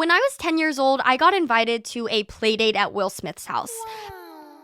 When I was 10 years old, I got invited to a play date at Will Smith's house.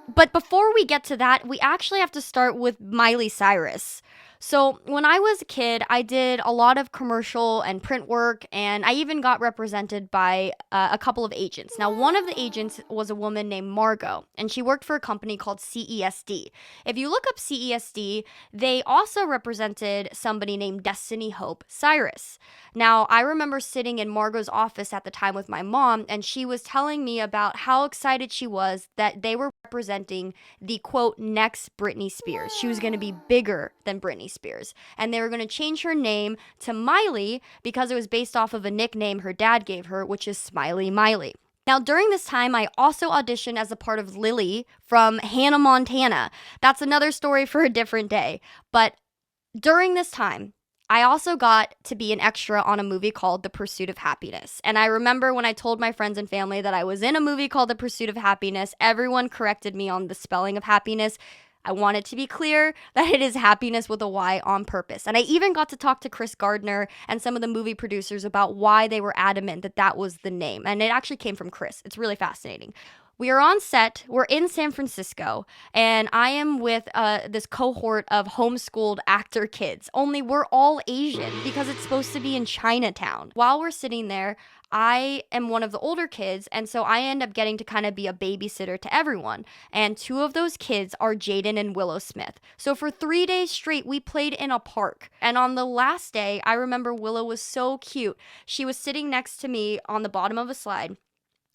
But before we get to that, we actually have to start with Miley Cyrus. So, when I was a kid, I did a lot of commercial and print work, and I even got represented by a couple of agents. Now, one of the agents was a woman named Margot, and she worked for a company called CESD. If you look up CESD, they also represented somebody named Destiny Hope Cyrus. Now, I remember sitting in Margot's office at the time with my mom, and she was telling me about how excited she was that they were representing the quote next Britney Spears. She was going to be bigger than Britney Spears, and they were going to change her name to Miley because it was based off of a nickname her dad gave her, which is Smiley Miley. Now, during this time, I also auditioned as a part of Lily from Hannah Montana. That's another story for a different day. But during this time, I also got to be an extra on a movie called The Pursuit of Happiness. And I remember when I told my friends and family that I was in a movie called The Pursuit of Happiness, everyone corrected me on the spelling of happiness. I want it to be clear that it is happiness with a Y on purpose. And I even got to talk to Chris Gardner and some of the movie producers about why they were adamant that that was the name. And it actually came from Chris. It's really fascinating. We are on set, we're in San Francisco, and I am with this cohort of homeschooled actor kids, only we're all Asian because it's supposed to be in Chinatown. While we're sitting there, I am one of the older kids, and so I end up getting to kind of be a babysitter to everyone. And two of those kids are Jaden and Willow Smith. So for 3 days straight, we played in a park. And on the last day, I remember Willow was so cute. She was sitting next to me on the bottom of a slide.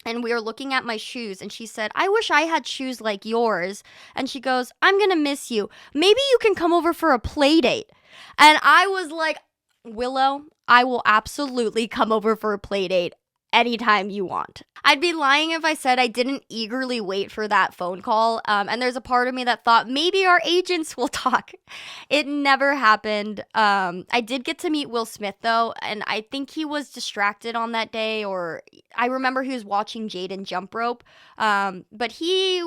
And we were looking at my shoes, and she said, I wish I had shoes like yours. And she goes, I'm going to miss you. Maybe you can come over for a play date. And I was like, Willow, I will absolutely come over for a play date anytime you want. I'd be lying if I said I didn't eagerly wait for that phone call. And there's a part of me that thought maybe our agents will talk. It never happened. I did get to meet Will Smith though, and I think he was distracted on that day, or I remember he was watching Jaden jump rope. But he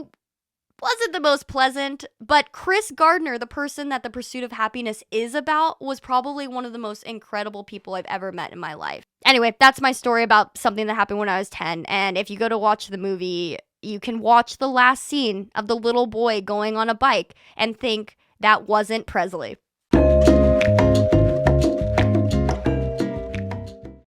wasn't the most pleasant, but Chris Gardner, the person that The Pursuit of Happiness is about, was probably one of the most incredible people I've ever met in my life. Anyway, that's my story about something that happened when I was 10, and if you go to watch the movie, you can watch the last scene of the little boy going on a bike and think that wasn't Presley.